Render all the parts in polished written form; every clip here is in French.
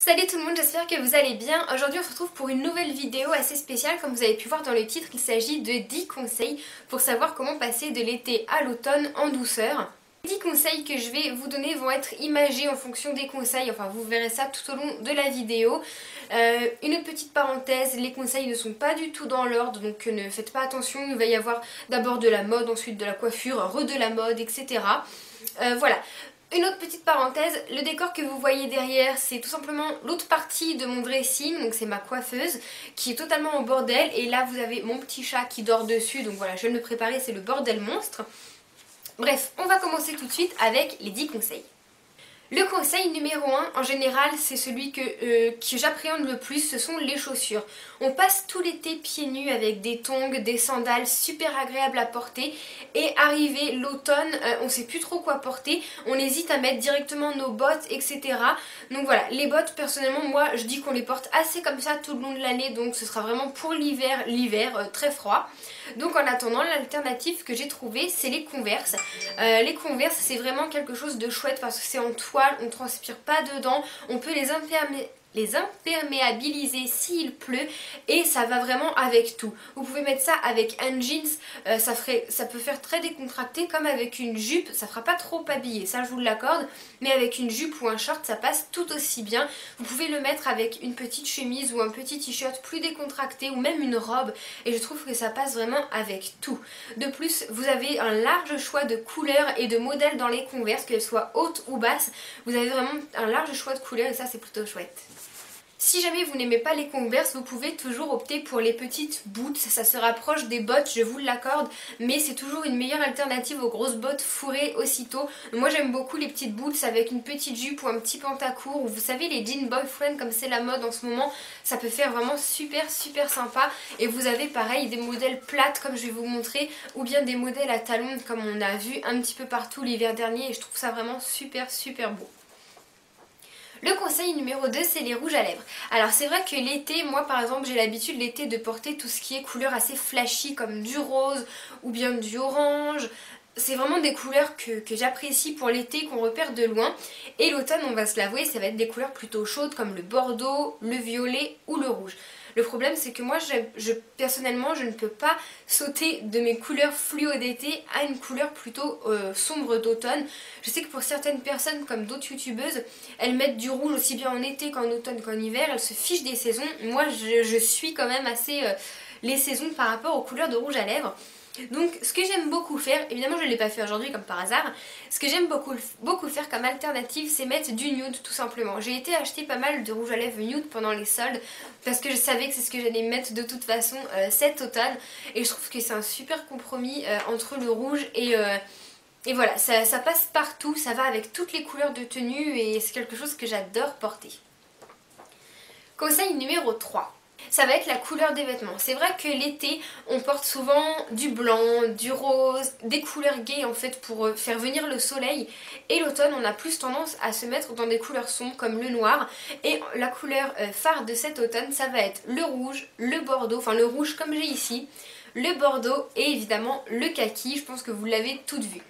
Salut tout le monde, j'espère que vous allez bien. Aujourd'hui on se retrouve pour une nouvelle vidéo assez spéciale. Comme vous avez pu voir dans le titre, il s'agit de 10 conseils pour savoir comment passer de l'été à l'automne en douceur. Les 10 conseils que je vais vous donner vont être imagés en fonction des conseils, enfin vous verrez ça tout au long de la vidéo. Une petite parenthèse, les conseils ne sont pas du tout dans l'ordre, donc ne faites pas attention, il va y avoir d'abord de la mode, ensuite de la coiffure, de la mode, etc. Voilà. Une autre petite parenthèse, le décor que vous voyez derrière, c'est tout simplement l'autre partie de mon dressing, donc c'est ma coiffeuse qui est totalement en bordel, et là vous avez mon petit chat qui dort dessus, donc voilà, je viens de le préparer, c'est le bordel monstre. Bref, on va commencer tout de suite avec les 10 conseils. Le conseil numéro 1, en général, c'est celui que j'appréhende le plus, ce sont les chaussures. On passe tout l'été pieds nus avec des tongs, des sandales super agréables à porter, et arrivé l'automne, on sait plus trop quoi porter, on hésite à mettre directement nos bottes, etc. Donc voilà, les bottes, personnellement, moi je dis qu'on les porte assez comme ça tout le long de l'année, donc ce sera vraiment pour l'hiver très froid. Donc en attendant, l'alternative que j'ai trouvée, c'est les Converse. Les Converse, c'est vraiment quelque chose de chouette parce que c'est en toile, on ne transpire pas dedans, on peut les imperméabiliser s'il pleut et ça va vraiment avec tout. Vous pouvez mettre ça avec un jeans, ça peut faire très décontracté, comme avec une jupe, ça fera pas trop habillé, ça je vous l'accorde, mais avec une jupe ou un short ça passe tout aussi bien. Vous pouvez le mettre avec une petite chemise ou un petit t-shirt plus décontracté ou même une robe et je trouve que ça passe vraiment avec tout. De plus, vous avez un large choix de couleurs et de modèles dans les Converse, qu'elles soient hautes ou basses, vous avez vraiment un large choix de couleurs et ça c'est plutôt chouette. Si jamais vous n'aimez pas les Converse, vous pouvez toujours opter pour les petites boots, ça se rapproche des bottes, je vous l'accorde, mais c'est toujours une meilleure alternative aux grosses bottes fourrées aussitôt. Moi j'aime beaucoup les petites boots avec une petite jupe ou un petit pantacourt, ou vous savez les jean boyfriend comme c'est la mode en ce moment, ça peut faire vraiment super sympa. Et vous avez pareil des modèles plates comme je vais vous montrer, ou bien des modèles à talons comme on a vu un petit peu partout l'hiver dernier et je trouve ça vraiment super beau. Le conseil numéro 2, c'est les rouges à lèvres. Alors c'est vrai que l'été, moi par exemple j'ai l'habitude l'été de porter tout ce qui est couleurs assez flashy comme du rose ou bien du orange. C'est vraiment des couleurs que j'apprécie pour l'été, qu'on repère de loin. Et l'automne, on va se l'avouer, ça va être des couleurs plutôt chaudes comme le bordeaux, le violet ou le rouge. Le problème c'est que moi personnellement je ne peux pas sauter de mes couleurs fluo d'été à une couleur plutôt sombre d'automne. Je sais que pour certaines personnes comme d'autres youtubeuses, elles mettent du rouge aussi bien en été qu'en automne qu'en hiver, elles se fichent des saisons. Moi je suis quand même assez les saisons par rapport aux couleurs de rouge à lèvres. Donc ce que j'aime beaucoup faire, évidemment je ne l'ai pas fait aujourd'hui comme par hasard, ce que j'aime beaucoup faire comme alternative c'est mettre du nude tout simplement. J'ai été acheter pas mal de rouge à lèvres nude pendant les soldes parce que je savais que c'est ce que j'allais mettre de toute façon cet automne et je trouve que c'est un super compromis entre le rouge et voilà, ça passe partout, ça va avec toutes les couleurs de tenue et c'est quelque chose que j'adore porter. Conseil numéro 3. Ça va être la couleur des vêtements. C'est vrai que l'été, on porte souvent du blanc, du rose, des couleurs gaies en fait pour faire venir le soleil. Et l'automne, on a plus tendance à se mettre dans des couleurs sombres comme le noir. Et la couleur phare de cet automne, ça va être le rouge, le bordeaux, enfin le rouge comme j'ai ici, le bordeaux et évidemment le kaki. Je pense que vous l'avez toutes vu.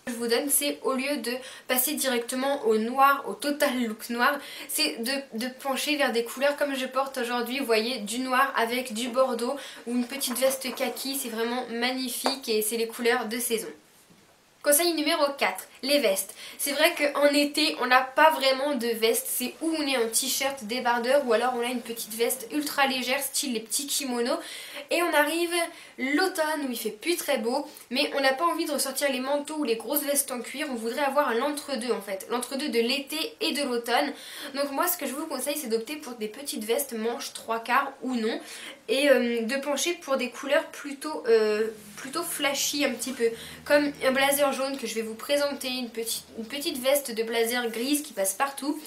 Je vous donne, c'est au lieu de passer directement au noir, au total look noir, c'est de pencher vers des couleurs comme je porte aujourd'hui, vous voyez, du noir avec du bordeaux ou une petite veste kaki, c'est vraiment magnifique et c'est les couleurs de saison. Conseil numéro 4, les vestes. C'est vrai qu'en été, on n'a pas vraiment de veste, c'est où on est en t-shirt débardeur ou alors on a une petite veste ultra légère, style les petits kimonos. Et on arrive l'automne où il fait plus très beau, mais on n'a pas envie de ressortir les manteaux ou les grosses vestes en cuir, on voudrait avoir un l'entre-deux en fait, l'entre-deux de l'été et de l'automne. Donc moi ce que je vous conseille c'est d'opter pour des petites vestes manches 3/4 ou non, et de pencher pour des couleurs plutôt flashy un petit peu, comme un blazer jaune que je vais vous présenter, une petite veste de blazer grise qui passe partout.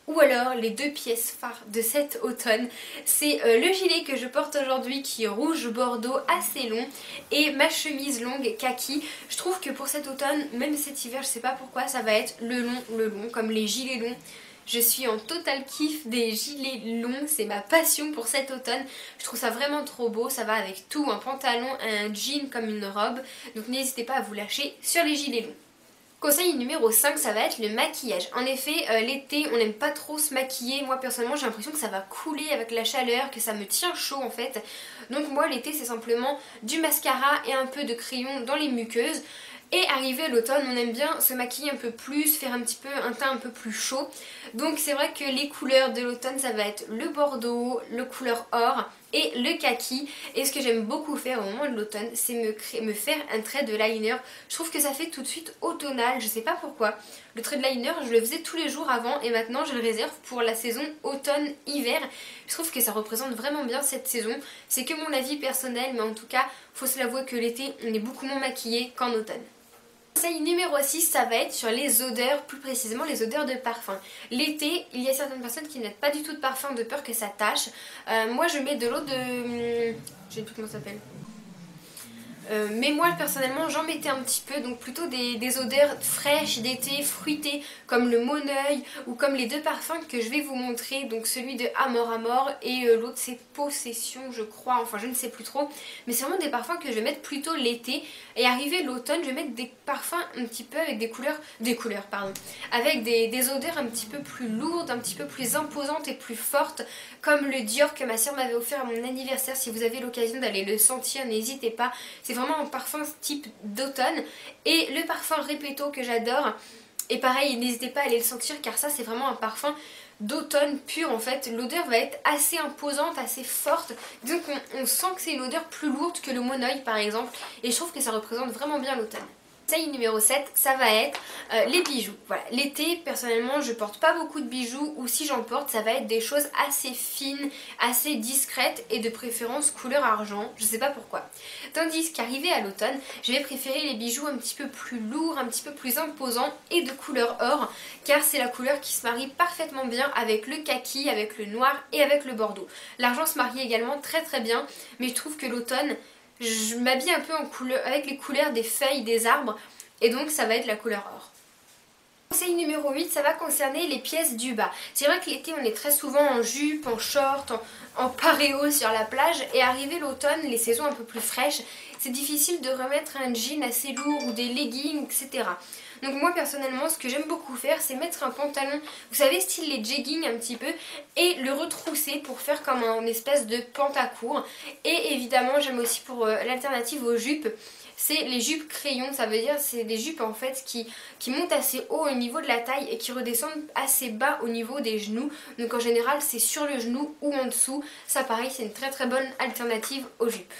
Ou alors les deux pièces phares de cet automne, c'est le gilet que je porte aujourd'hui qui est rouge bordeaux assez long et ma chemise longue kaki. Je trouve que pour cet automne, même cet hiver, je sais pas pourquoi, ça va être le long, comme les gilets longs. Je suis en total kiff des gilets longs, c'est ma passion pour cet automne. Je trouve ça vraiment trop beau, ça va avec tout, un pantalon, un jean comme une robe. Donc n'hésitez pas à vous lâcher sur les gilets longs. Conseil numéro 5, ça va être le maquillage. En effet, l'été, on n'aime pas trop se maquiller. Moi, personnellement, j'ai l'impression que ça va couler avec la chaleur, que ça me tient chaud en fait. Donc moi, l'été, c'est simplement du mascara et un peu de crayon dans les muqueuses. Et arrivé à l'automne, on aime bien se maquiller un peu plus, faire un petit peu un teint un peu plus chaud. Donc c'est vrai que les couleurs de l'automne, ça va être le bordeaux, le couleur or et le kaki. Et ce que j'aime beaucoup faire au moment de l'automne, c'est me faire un trait de liner. Je trouve que ça fait tout de suite automnal, je sais pas pourquoi. Le trait de liner, je le faisais tous les jours avant et maintenant je le réserve pour la saison automne-hiver. Je trouve que ça représente vraiment bien cette saison. C'est que mon avis personnel, mais en tout cas, faut se l'avouer que l'été, on est beaucoup moins maquillé qu'en automne. Conseil numéro 6, ça va être sur les odeurs, plus précisément les odeurs de parfum. L'été, il y a certaines personnes qui ne mettent pas du tout de parfum de peur que ça tâche. Moi je mets de l'eau de... je sais plus comment ça s'appelle. Mais moi personnellement j'en mettais un petit peu, donc plutôt des odeurs fraîches d'été, fruitées, comme le Moneuil ou comme les deux parfums que je vais vous montrer, donc celui de Amor Amor et l'autre c'est Possession je crois, enfin je ne sais plus trop, mais c'est vraiment des parfums que je vais mettre plutôt l'été, et arrivé l'automne je vais mettre des parfums un petit peu avec des couleurs pardon, avec des odeurs un petit peu plus lourdes, un petit peu plus imposantes et plus fortes, comme le Dior que ma soeur m'avait offert à mon anniversaire. Si vous avez l'occasion d'aller le sentir, n'hésitez pas, c'est vraiment un parfum type d'automne. Et le parfum Repetto que j'adore, et pareil n'hésitez pas à aller le sentir car ça c'est vraiment un parfum d'automne pur en fait. L'odeur va être assez imposante, assez forte, donc on sent que c'est une odeur plus lourde que le Moneuil par exemple, et je trouve que ça représente vraiment bien l'automne. Conseil numéro 7, ça va être les bijoux. Voilà, l'été, personnellement, je porte pas beaucoup de bijoux, ou si j'en porte, ça va être des choses assez fines, assez discrètes et de préférence couleur argent, je sais pas pourquoi. Tandis qu'arrivé à l'automne, je vais préférer les bijoux un petit peu plus lourds, un petit peu plus imposants et de couleur or, car c'est la couleur qui se marie parfaitement bien avec le kaki, avec le noir et avec le bordeaux. L'argent se marie également très très bien, mais je trouve que l'automne, je m'habille un peu en couleur, avec les couleurs des feuilles des arbres, et donc ça va être la couleur or. Conseil numéro 8, ça va concerner les pièces du bas. C'est vrai que l'été on est très souvent en jupe, en short, en paréo sur la plage, et arrivé l'automne, les saisons un peu plus fraîches, c'est difficile de remettre un jean assez lourd ou des leggings, etc. Donc moi personnellement ce que j'aime beaucoup faire c'est mettre un pantalon, vous savez style les jeggings un petit peu, et le retrousser pour faire comme un espèce de pantacourt. Et évidemment j'aime aussi pour l'alternative aux jupes, c'est les jupes crayon, ça veut dire c'est des jupes en fait qui montent assez haut au niveau de la taille et qui redescendent assez bas au niveau des genoux. Donc en général c'est sur le genou ou en dessous, ça pareil c'est une très très bonne alternative aux jupes.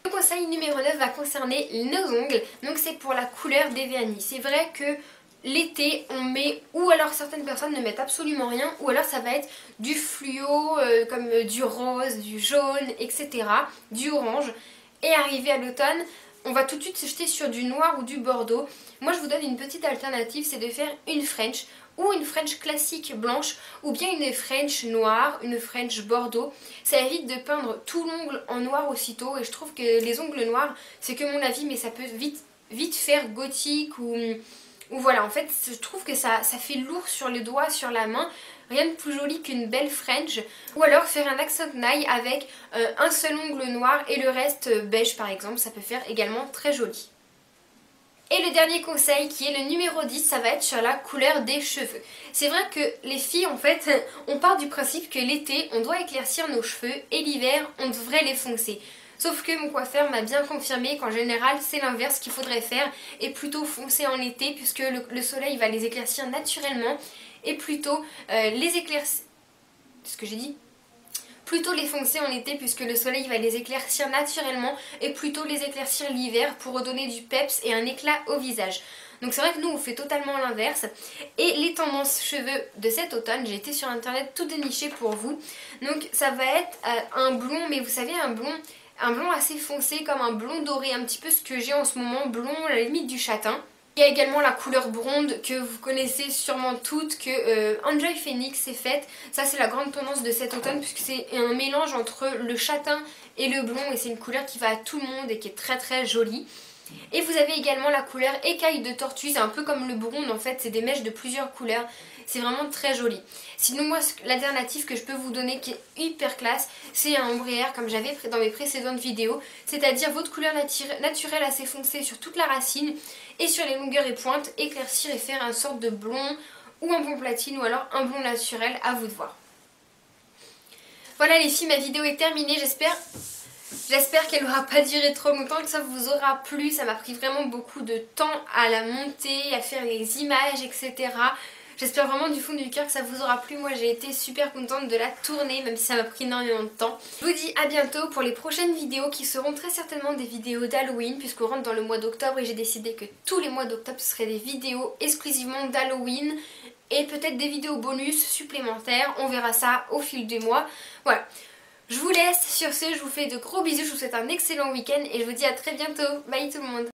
Le conseil numéro 9 va concerner nos ongles, donc c'est pour la couleur des vernis. C'est vrai que l'été on met, ou alors certaines personnes ne mettent absolument rien, ou alors ça va être du fluo, comme du rose, du jaune, etc., du orange. Et arrivé à l'automne, on va tout de suite se jeter sur du noir ou du bordeaux. Moi je vous donne une petite alternative, c'est de faire une French, ou une French classique blanche, ou bien une French noire, une French bordeaux. Ça évite de peindre tout l'ongle en noir aussitôt, et je trouve que les ongles noirs, c'est que mon avis, mais ça peut vite faire gothique, ou voilà, en fait je trouve que ça fait lourd sur les doigts, sur la main. Rien de plus joli qu'une belle French. Ou alors faire un accent nail avec un seul ongle noir et le reste beige par exemple, ça peut faire également très joli. Et le dernier conseil qui est le numéro 10, ça va être sur la couleur des cheveux. C'est vrai que les filles en fait, on part du principe que l'été on doit éclaircir nos cheveux et l'hiver on devrait les foncer. Sauf que mon coiffeur m'a bien confirmé qu'en général c'est l'inverse qu'il faudrait faire, et plutôt foncer en été puisque le soleil va les éclaircir naturellement, et plutôt les éclaircir... ce que j'ai dit, plutôt les foncer en été puisque le soleil va les éclaircir naturellement, et plutôt les éclaircir l'hiver pour redonner du peps et un éclat au visage. Donc c'est vrai que nous on fait totalement l'inverse. Et les tendances cheveux de cet automne, j'ai été sur internet tout déniché pour vous. Donc ça va être un blond, mais vous savez un blond assez foncé, comme un blond doré, un petit peu ce que j'ai en ce moment, blond à la limite du châtain. Il y a également la couleur blonde que vous connaissez sûrement toutes, que Enjoy Phoenix s'est faite. Ça c'est la grande tendance de cet automne puisque c'est un mélange entre le châtain et le blond, et c'est une couleur qui va à tout le monde et qui est très très jolie. Et vous avez également la couleur écaille de tortue, c'est un peu comme le blonde en fait, c'est des mèches de plusieurs couleurs. c'est vraiment très joli. Sinon moi l'alternative que je peux vous donner qui est hyper classe, c'est un ombrière comme j'avais dans mes précédentes vidéos, c'est-à-dire votre couleur naturelle assez foncée sur toute la racine et sur les longueurs et pointes, éclaircir et faire un sorte de blond ou un blond platine ou alors un blond naturel, à vous de voir. Voilà les filles, ma vidéo est terminée, j'espère qu'elle n'aura pas duré trop longtemps, que ça vous aura plu. Ça m'a pris vraiment beaucoup de temps à la monter, à faire les images, etc. J'espère vraiment du fond du cœur que ça vous aura plu. Moi j'ai été super contente de la tourner, même si ça m'a pris énormément de temps. Je vous dis à bientôt pour les prochaines vidéos qui seront très certainement des vidéos d'Halloween, puisqu'on rentre dans le mois d'octobre et j'ai décidé que tous les mois d'octobre ce seraient des vidéos exclusivement d'Halloween. Et peut-être des vidéos bonus supplémentaires, on verra ça au fil du mois. Voilà. Je vous laisse sur ce, je vous fais de gros bisous, je vous souhaite un excellent week-end et je vous dis à très bientôt. Bye tout le monde.